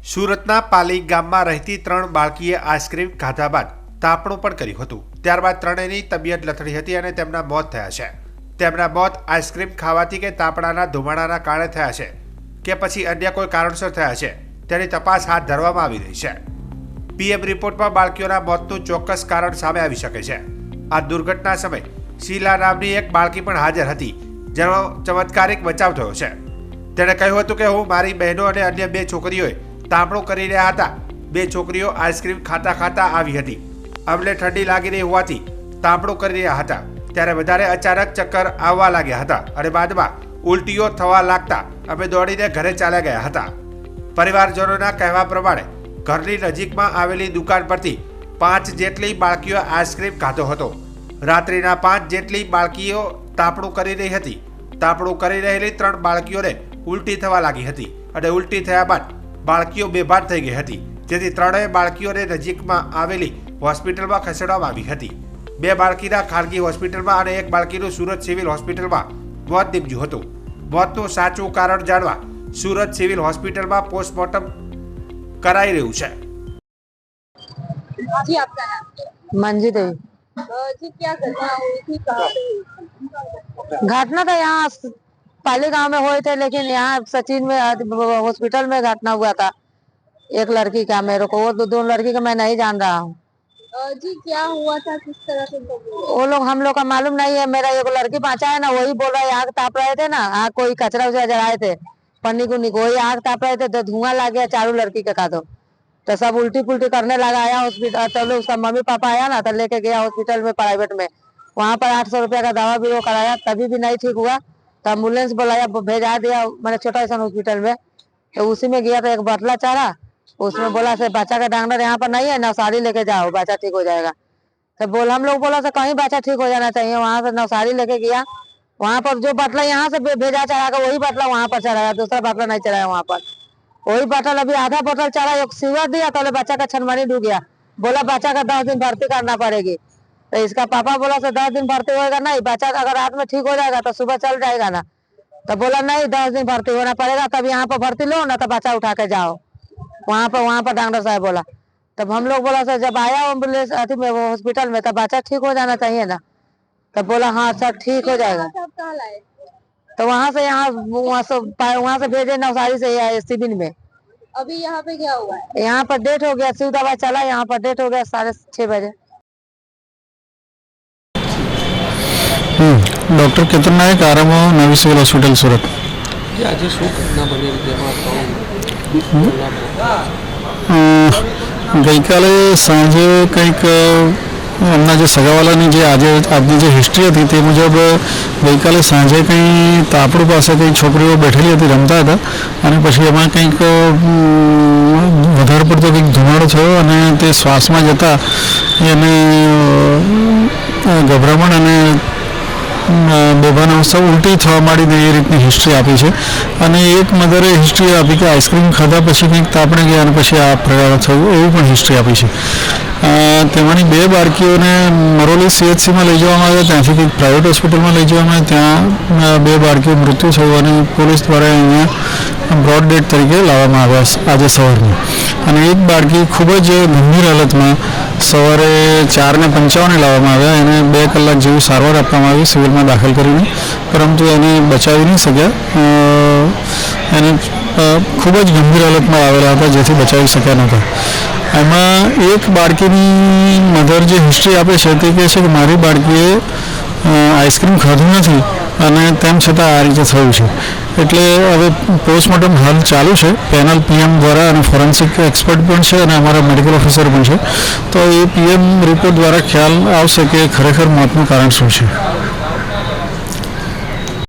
સુરતના પાલી ગામમાં રહેતી 3 બાળકીએ આઈસ્ક્રીમ ખાધા બાદ તાપણું પણ કર્યું હતું। ત્યારબાદ ત્રણેયની તબિયત લથડી હતી અને તેમના મોત થયા છે। તેમના મોત આઈસ્ક્રીમ ખાવાથી કે તાપણાના ધુમાડાના કારણે થયા છે કે પછી અન્ય કોઈ કારણસર થયા છે તેની તપાસ હાથ ધરવામાં આવી રહી છે। પીએમ રિપોર્ટમાં બાળકીઓના મોતનું ચોક્કસ કારણ સામે આવી શકે છે। આ દુર્ઘટના સમયે શીલા નામની એક બાળકી પણ હાજર હતી, જેનો ચમત્કારિક બચાવ થયો છે। તેણે કહ્યું હતું કે હું, મારી બહેનો અને અન્ય 2 છોકરીઓએ તાપણું કરી રહ્યા હતા। 2 છોકરીઓ આઈસ્ક્રીમ ખાતા ખાતા આવી હતી। અમને ઠંડી લાગી રહી હોવાથી તાપણું કરી રહ્યા હતા ત્યારે વધારે અચાનક ચક્કર આવવા લાગ્યા હતા અને બાદમાં ઉલટીઓ થવા લાગતા અમે દોડીને ઘરે ચાલ્યા ગયા હતા। પરિવારજનોના કહેવા પ્રમાણે ઘરની નજીકમાં આવેલી દુકાન પરથી 5 જેટલી બાળકીઓ આઈસ્ક્રીમ ખાધો હતો। રાત્રિના 5 જેટલી બાળકીઓ તાપણું કરી રહી હતી। તાપણું કરી રહેલી 3 બાળકીઓને ઉલટી થવા લાગી હતી અને ઉલટી થયા બાદ બાળકીઓ બેભાન થઈ ગઈ હતી, જેથી 3 બાળકીઓને નજીકમાં આવેલી હોસ્પિટલમાં ખસેડવામાં આવી હતી। 2 બાળકીના ખાનગી હોસ્પિટલમાં અને 1 બાળકીનું સુરત સિવિલ હોસ્પિટલમાં મોત નીપજ્યું હતું। મોતનું સાચું કારણ જાણવા સુરત સિવિલ હોસ્પિટલમાં પોસ્ટમોર્ટમ कराई रही है। जी, आपका नाम? मंजू देवी। जी, क्या घटना हुई थी, कहाँ पे हुई थी? घटना तो यहाँ पाली गांव में हुए थे, लेकिन यहाँ सचिन में हॉस्पिटल में घटना हुआ था। एक लड़की का, मेरे को वो 2 लड़की का मैं नहीं जान रहा हूँ। जी, क्या हुआ था, किस तरह से वो लोग, हम लोग का मालूम नहीं है। मेरा एक लड़की पहुंचा है ना, वही बोल रहा है आग ताप रहे थे ना, आग कोई कचरा उचरा जलाए थे, पन्नी को वही आग ताप रहे थे तो धुआं लग गया चारों लड़की के का। तो सब उल्टी पुल्टी करने लगा। आया हॉस्पिटल, तब लोग उसका मम्मी पापा आया ना, तो लेके गया हॉस्पिटल में, प्राइवेट में। वहाँ पर 800 रुपया का दवा भी वो कराया, तभी भी नहीं ठीक हुआ। तो एम्बुलेंस बुलाया, भेजा दिया मैंने छोटा सा हॉस्पिटल में। तो उसी में गया तो एक बटला चारा, उसमें बोला से बच्चा का डॉक्टर यहाँ पर नहीं है, नवसारी लेके जाओ, बच्चा ठीक हो जाएगा। तो हम लोग बोला से कहीं बच्चा ठीक हो जाना चाहिए। वहाँ से नवसारी लेके गया, वहाँ पर जो बटला यहाँ से भेजा चढ़ा वही बटला वहाँ पर चढ़ाया, दूसरा बटला नहीं चढ़ाया वहाँ पर। वही बटल अभी आधा बोतल चढ़ा, एक सीवर दिया तो बच्चा का छनमनी डूब गया। बोला बच्चा का 10 दिन भर्ती करना पड़ेगी। तो इसका पापा बोला से 10 दिन भर्ती होएगा नहीं, बच्चा अगर रात में ठीक हो जाएगा तो सुबह चल जाएगा ना। तो बोला नहीं, 10 दिन भर्ती होना पड़ेगा, तब यहाँ पर भर्ती लो ना, तो बच्चा उठा के जाओ। वहाँ पर डॉक्टर साहब बोला। तब हम लोग बोला सर, जब आया एम्बुलेंस अथी में हॉस्पिटल में, तब बच्चा ठीक हो जाना चाहिए ना। तब बोला हाँ सर ठीक हो जाएगा। तो वहाँ से भेजे नवसारी से सिविल में। अभी यहाँ पे क्या हुआ है? यहाँ पर डेट हो गया, शिव दवा चला, यहाँ पर डेट हो गया 6:30 बजे। डॉक्टर केतन नायक, आरएमओ नवी सिविल हॉस्पिटल सूरत। आज शू घटना बनी गई काले सांजे कंईक એમના જે સગાવાલાની જે આજની જે હિસ્ટ્રી હતી તે મુજબ ગઈકાલે સાંજે કંઈ તાપડું પાસે કંઈ છોકરીઓ બેઠેલી હતી, રમતા હતા અને પછી એમાં કંઈક વધારે પડતો કંઈક ધુમાડો થયો અને તે શ્વાસમાં જતાં એને ગભરામણ અને બેભાન અવસ્થા ઉલટી થવા માંડીને એ રીતની હિસ્ટ્રી આપી છે। અને એક મધરે હિસ્ટ્રી આપી કે આઈસ્ક્રીમ ખાધા પછી કંઈક તાપણે ગયા અને પછી આ પ્રકાર થયું, એવી પણ હિસ્ટ્રી આપી છે। તેમાંની 2 બાળકીઓને મરોલી CHCમાં લઈ જવામાં આવ્યા, ત્યાંથી કંઈક પ્રાઇવેટ હોસ્પિટલમાં લઈ જવામાં આવ્યા, ત્યાં 2 બાળકીઓ મૃત્યુ થયું અને પોલીસ દ્વારા અહીંયા બ્રોડ ડેડ તરીકે લાવવામાં આવ્યા આજે સવારમાં। અને એક બાળકી ખૂબ જ ગંભીર હાલતમાં સવારે 4:55 લાવવામાં આવ્યા, એને 2 કલાક જેવી સારવાર આપવામાં આવી સિવિલમાં દાખલ કરીને, પરંતુ એને બચાવી નહીં શક્યા। એને ખૂબ જ ગંભીર હાલતમાં આવેલા હતા, જેથી બચાવી શક્યા નહોતા। એમાં એક બાળકીની મધર જે હિસ્ટ્રી આપે છે તે કહે છે કે મારી બાળકીએ આઈસ્ક્રીમ ખાધું નથી અને તેમ છતાં આ રીતે થયું છે। એટલે હવે પોસ્ટમોર્ટમ હાલ ચાલુ છે, પેનલ પીએમ દ્વારા અને ફોરેન્સિક એક્સપર્ટ પણ છે અને અમારા મેડિકલ ઓફિસર પણ છે। તો એ પીએમ રિપોર્ટ દ્વારા ખ્યાલ આવશે કે ખરેખર મોતનું કારણ શું છે।